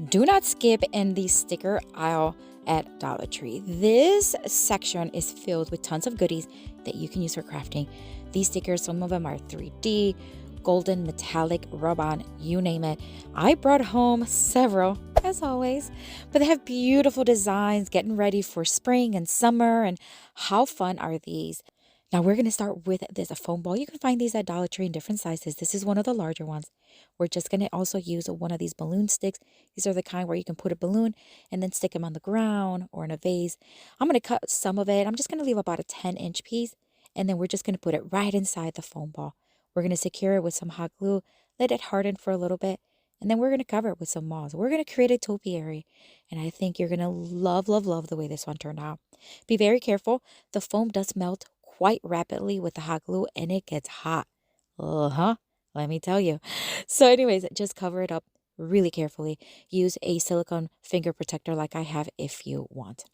Do not skip in the sticker aisle at Dollar Tree. This section is filled with tons of goodies that you can use for crafting. These stickers, some of them are 3D, golden, metallic, rub-on, you name it. I brought home several, as always, but they have beautiful designs, getting ready for spring and summer. And how fun are these? Now we're going to start with this foam ball. You can find these at Dollar Tree in different sizes. This is one of the larger ones. We're just going to also use one of these balloon sticks. These are the kind where you can put a balloon and then stick them on the ground or in a vase. I'm going to cut some of it. I'm just going to leave about a 10-inch piece, and then we're just going to put it right inside the foam ball. We're going to secure it with some hot glue, let it harden for a little bit, and then we're going to cover it with some moss. We're going to create a topiary, and I think you're going to love, love, love the way this one turned out. Be very careful. The foam does melt quite rapidly with the hot glue, and it gets hot. Let me tell you. So anyways, just cover it up really carefully. Use a silicone finger protector like I have if you want.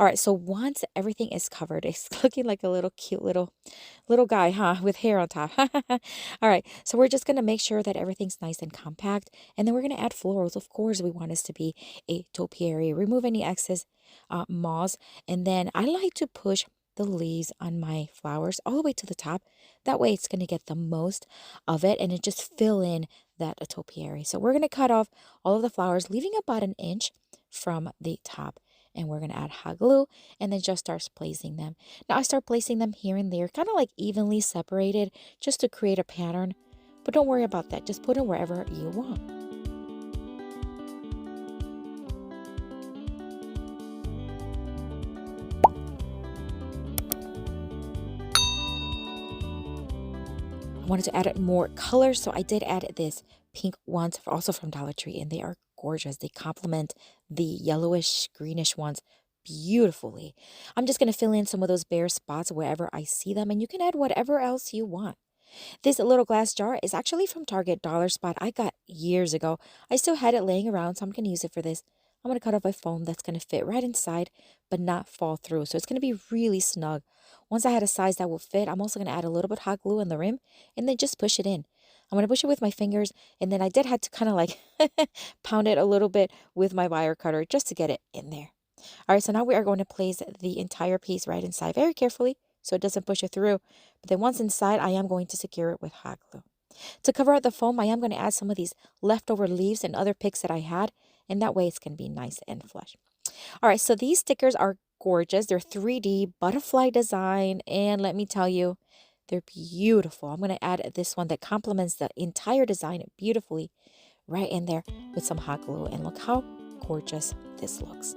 All right, so once everything is covered, it's looking like a little cute little guy, huh? With hair on top. All right, so we're just going to make sure that everything's nice and compact. And then we're going to add florals. Of course, we want this to be a topiary. Remove any excess moss. And then I like to push the leaves on my flowers all the way to the top. That way it's going to get the most of it and it just fill in that topiary. So we're going to cut off all of the flowers, leaving about an inch from the top. And we're going to add hot glue and then just start placing them. Now I start placing them here and there, kind of like evenly separated just to create a pattern. But don't worry about that. Just put them wherever you want. I wanted to add more colors, so I did add this pink ones, also from Dollar Tree, and they are gorgeous. They complement the yellowish, greenish ones beautifully. I'm just going to fill in some of those bare spots wherever I see them, and you can add whatever else you want. This little glass jar is actually from Target Dollar Spot. I got years ago. I still had it laying around, so I'm going to use it for this. I'm going to cut off a foam that's going to fit right inside, but not fall through. So it's going to be really snug. Once I had a size that will fit, I'm also going to add a little bit hot glue in the rim and then just push it in. I'm going to push it with my fingers, and then I did have to kind of like pound it a little bit with my wire cutter just to get it in there. All right, so now we are going to place the entire piece right inside very carefully so it doesn't push it through. But then once inside, I am going to secure it with hot glue. To cover up the foam, I am going to add some of these leftover leaves and other picks that I had, and that way it's going to be nice and flush. All right, so these stickers are gorgeous. They're 3D butterfly design, and let me tell you, they're beautiful. I'm going to add this one that complements the entire design beautifully right in there with some hot glue, and look how gorgeous this looks.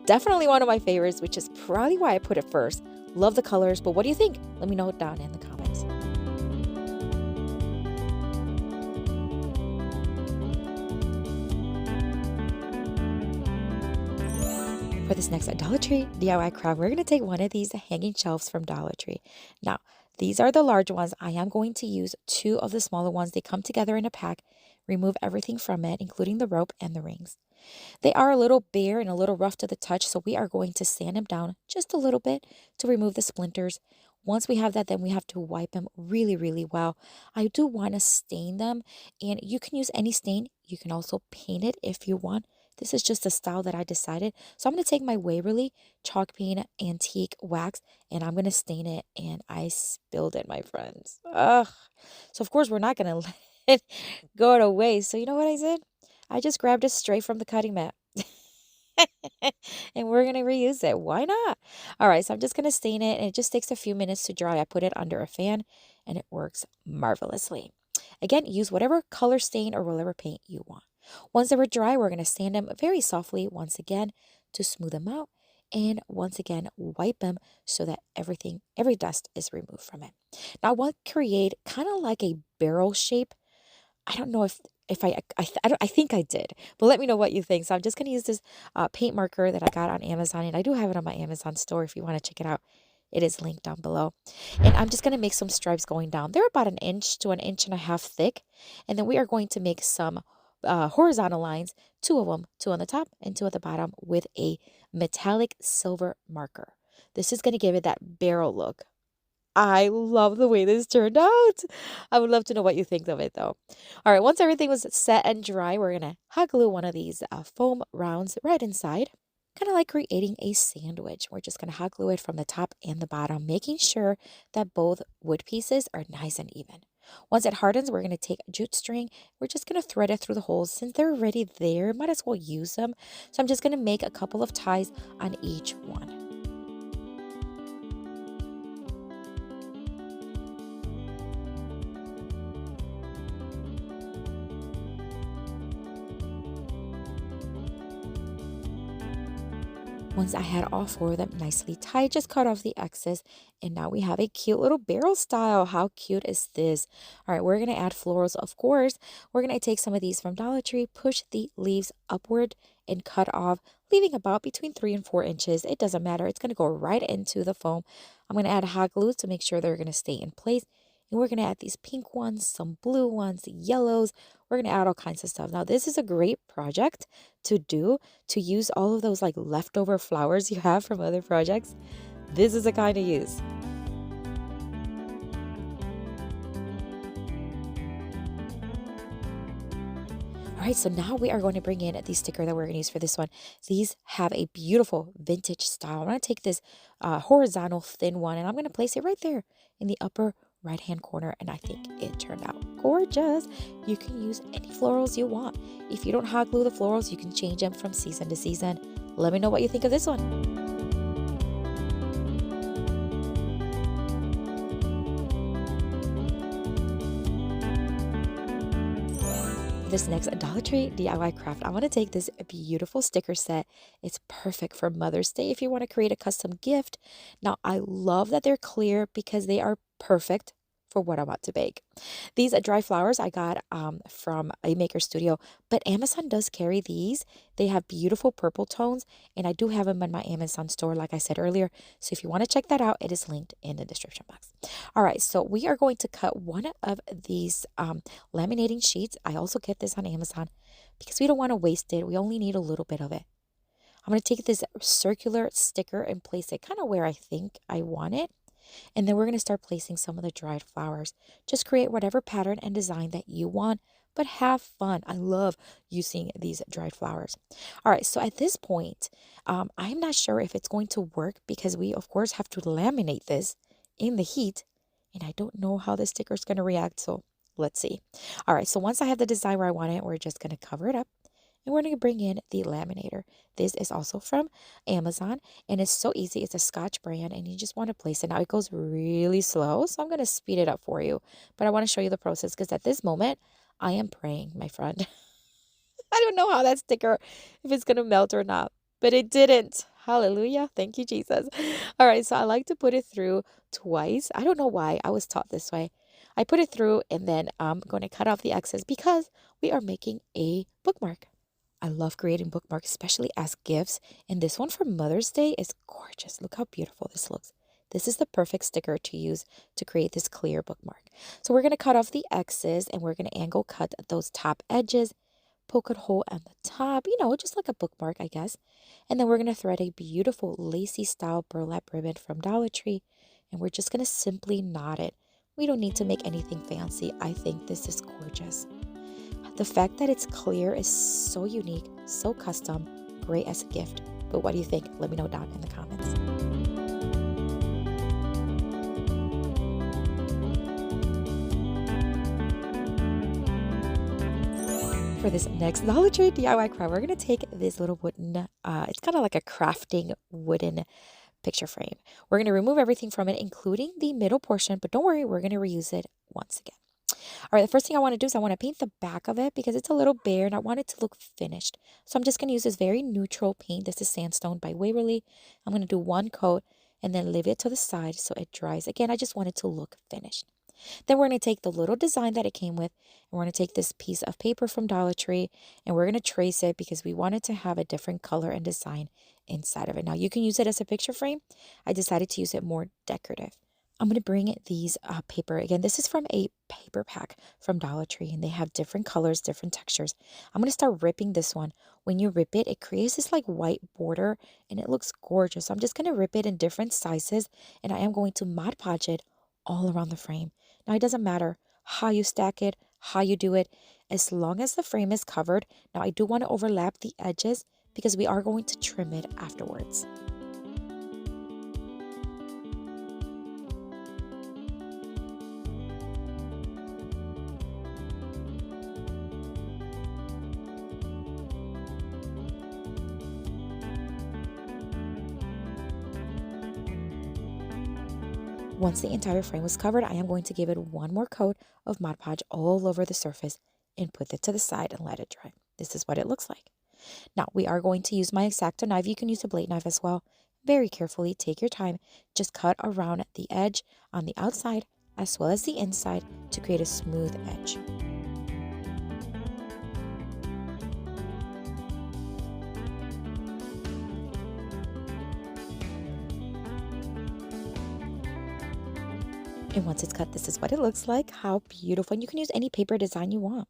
Definitely one of my favorites, which is probably why I put it first. Love the colors, but what do you think? Let me know it down in the comments. For this next Dollar Tree DIY craft, we're going to take one of these hanging shelves from Dollar Tree. Now, these are the large ones. I am going to use 2 of the smaller ones. They come together in a pack. Remove everything from it, including the rope and the rings. They are a little bare and a little rough to the touch, so we are going to sand them down just a little bit to remove the splinters. Once we have that, then we have to wipe them really, really well. I do want to stain them, and you can use any stain. You can also paint it if you want. This is just a style that I decided. So I'm going to take my Waverly Chalk Paint Antique Wax, and I'm going to stain it, and I spilled it, my friends. Ugh. So, of course, we're not going to let it go to waste. So, you know what I did? I just grabbed it straight from the cutting mat. And we're going to reuse it. Why not? All right, so I'm just going to stain it, and it just takes a few minutes to dry. I put it under a fan, and it works marvelously. Again, use whatever color stain or whatever paint you want. Once they were dry, we're going to sand them very softly once again to smooth them out. And once again, wipe them so that every dust is removed from it. Now I want to create kind of like a barrel shape. I don't know if I think I did, but let me know what you think. So I'm just going to use this paint marker that I got on Amazon, and I do have it on my Amazon store if you want to check it out. It is linked down below. And I'm just going to make some stripes going down. They're about 1 inch to 1.5 inches thick. And then we are going to make some horizontal lines, 2 of them, 2 on the top and 2 at the bottom, with a metallic silver marker. This is going to give it that barrel look. I love the way this turned out. I would love to know what you think of it though. All right, once everything was set and dry, we're going to hot glue one of these foam rounds right inside. Kind of like creating a sandwich. We're just going to hot glue it from the top and the bottom, making sure that both wood pieces are nice and even. Once it hardens, we're going to take a jute string. We're just going to thread it through the holes. Since they're already there, might as well use them. So I'm just going to make a couple of ties on each one. Once I had all four of them nicely tied, just cut off the excess, and now we have a cute little barrel style. How cute is this? All right, we're going to add florals, of course. We're going to take some of these from Dollar Tree, push the leaves upward, and cut off, leaving about between 3 and 4 inches. It doesn't matter. It's going to go right into the foam. I'm going to add hot glue to make sure they're going to stay in place. And we're going to add these pink ones, some blue ones, yellows. We're going to add all kinds of stuff. Now, this is a great project to do, to use all of those like leftover flowers you have from other projects. This is the kind to use. All right, so now we are going to bring in the sticker that we're going to use for this one. These have a beautiful vintage style. I'm going to take this horizontal thin one and I'm going to place it right there in the upper right hand corner, and I think it turned out gorgeous. You can use any florals you want. If you don't hot glue the florals, you can change them from season to season. Let me know what you think of this one. This next Dollar Tree DIY craft, I want to take this beautiful sticker set. It's perfect for Mother's Day if you want to create a custom gift. Now, I love that they're clear because they are perfect for what I want to bake. These dry flowers I got from a maker studio, but Amazon does carry these. They have beautiful purple tones, and I do have them in my Amazon store, like I said earlier. So if you want to check that out, it is linked in the description box. All right, so we are going to cut one of these laminating sheets. I also get this on Amazon because we don't want to waste it. We only need a little bit of it. I'm going to take this circular sticker and place it kind of where I think I want it. And then we're going to start placing some of the dried flowers. Just create whatever pattern and design that you want, but have fun. I love using these dried flowers. All right, so at this point, I'm not sure if it's going to work because we, of course, have to laminate this in the heat. And I don't know how the sticker is going to react, so let's see. All right, so once I have the design where I want it, we're just going to cover it up. And we're going to bring in the laminator. This is also from Amazon, and it's so easy. It's a Scotch brand, and you just want to place it. Now, it goes really slow, so I'm going to speed it up for you. But I want to show you the process because at this moment, I am praying, my friend. I don't know how that sticker, if it's going to melt or not, but it didn't. Hallelujah. Thank you, Jesus. All right, so I like to put it through twice. I don't know why. I was taught this way. I put it through, and then I'm going to cut off the excess because we are making a bookmark. I love creating bookmarks, especially as gifts. And this one for Mother's Day is gorgeous. Look how beautiful this looks. This is the perfect sticker to use to create this clear bookmark. So we're going to cut off the X's and we're going to angle cut those top edges, poke a hole on the top, just like a bookmark, I guess. And then we're going to thread a beautiful lacy style burlap ribbon from Dollar Tree. And we're just going to simply knot it. We don't need to make anything fancy. I think this is gorgeous. The fact that it's clear is so unique, so custom, great as a gift. But what do you think? Let me know down in the comments. For this next Dollar Tree DIY craft, we're going to take this little wooden, it's kind of like a crafting wooden picture frame. We're going to remove everything from it, including the middle portion, but don't worry, we're going to reuse it once again. All right, the first thing I want to do is I want to paint the back of it because it's a little bare and I want it to look finished. So I'm just going to use this very neutral paint. This is Sandstone by Waverly. I'm going to do one coat and then leave it to the side so it dries. Again, I just want it to look finished. Then we're going to take the little design that it came with and we're going to take this piece of paper from Dollar Tree and we're going to trace it because we want it to have a different color and design inside of it. Now, you can use it as a picture frame. I decided to use it more decorative. I'm going to bring these paper. Again, this is from a paper pack from Dollar Tree, and they have different colors, different textures. I'm going to start ripping this one. When you rip it, it creates this like white border, and it looks gorgeous. So I'm just going to rip it in different sizes, and I am going to Mod Podge it all around the frame. Now, it doesn't matter how you stack it, how you do it, as long as the frame is covered. Now, I do want to overlap the edges because we are going to trim it afterwards. Once the entire frame was covered, I am going to give it one more coat of Mod Podge all over the surface and put it to the side and let it dry. This is what it looks like. Now, we are going to use my X-Acto knife. You can use a blade knife as well. Very carefully, take your time. Just cut around the edge on the outside as well as the inside to create a smooth edge. And once it's cut, this is what it looks like. How beautiful. And you can use any paper design you want.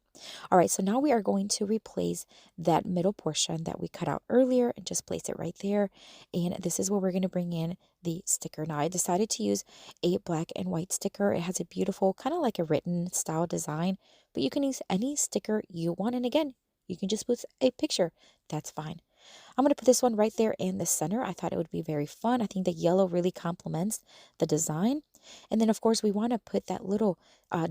All right, so now we are going to replace that middle portion that we cut out earlier and just place it right there. And this is where we're going to bring in the sticker. Now, I decided to use a black and white sticker. It has a beautiful, kind of like a written style design, but you can use any sticker you want. And again, you can just put a picture. That's fine. I'm going to put this one right there in the center. I thought it would be very fun. I think the yellow really complements the design. And then, of course, we want to put that little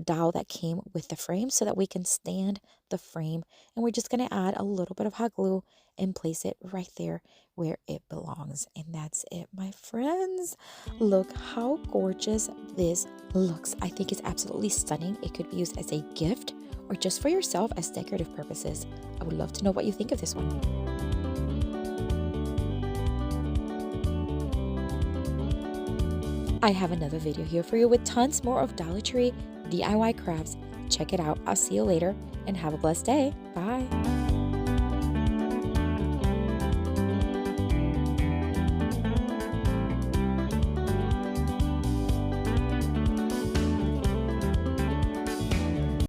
dowel that came with the frame so that we can stand the frame. And we're just going to add a little bit of hot glue and place it right there where it belongs. And that's it, my friends. Look how gorgeous this looks. I think it's absolutely stunning. It could be used as a gift or just for yourself as decorative purposes. I would love to know what you think of this one. I have another video here for you with tons more of Dollar Tree DIY crafts. Check it out. I'll see you later and have a blessed day. Bye.